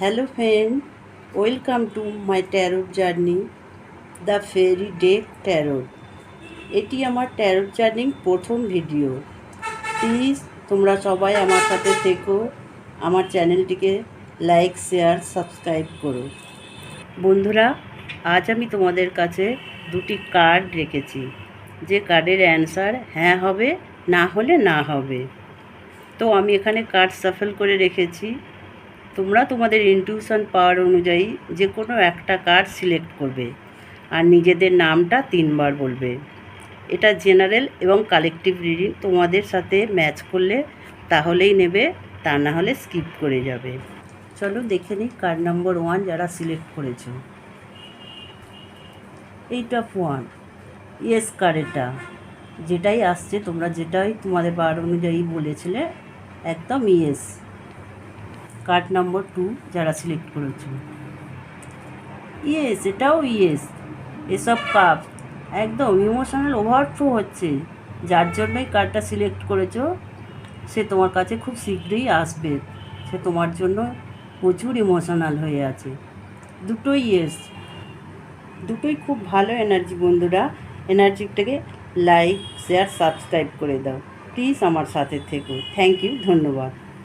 Hello friend, welcome to my tarot journey, the fairy deck tarot. এটি আমার tarot জার্নির প্রথম ভিডিও। প্লিজ তোমরা সবাই আমার সাথে থেকো, আমার চ্যানেলটিকে লাইক, শেয়ার, সাবস্ক্রাইব করো। বন্ধুরা, আজ আমি তোমাদের কাছে দুটি কার্ড রেখেছি, যে কার্ডের অ্যান্সার হ্যাঁ হবে, না হলে না হবে। তো আমি এখানে কার্ড শাফল করে রেখেছি। তোমরা তোমাদের ইনটিউশন পাওয়ার অনুযায়ী যে কোনো একটা কার্ড সিলেক্ট করবে আর নিজেদের নামটা 3 বার বলবে। এটা জেনারেল এবং কালেকটিভ রিডিং, তোমাদের সাথে ম্যাচ করলে তাহলেই নেবে, তা না হলে স্কিপ করে যাবে। চলো দেখে নিই কার্ড নম্বর 1 যারা সিলেক্ট করেছো। 8 of 1, ইয়েস কার্ড। এটা যেটাই আসছে, তোমরা যেটাই তোমাদের পাওয়ার অনুযায়ী বলেছিলে, একদম ইয়েস। কার্ড নম্বর 2 যারা সিলেক্ট করেছো, ইয়েস, এটাও ইয়েস। এসব কাপ একদম ইমোশনাল ওভারফ্লো হচ্ছে। যার জন্যই কার্ডটা সিলেক্ট করেছো সে তোমার কাছে খুব শীঘ্রই আসবে। সে তোমার জন্য প্রচুর ইমোশনাল হয়ে আছে। দুটোই ইয়েস, দুটোই খুব ভালো এনার্জি। বন্ধুরা, এনার্জিটাকে লাইক, শেয়ার, সাবস্ক্রাইব করে দাও। প্লিজ আমার সাথে থেকো। থ্যাংক ইউ, ধন্যবাদ।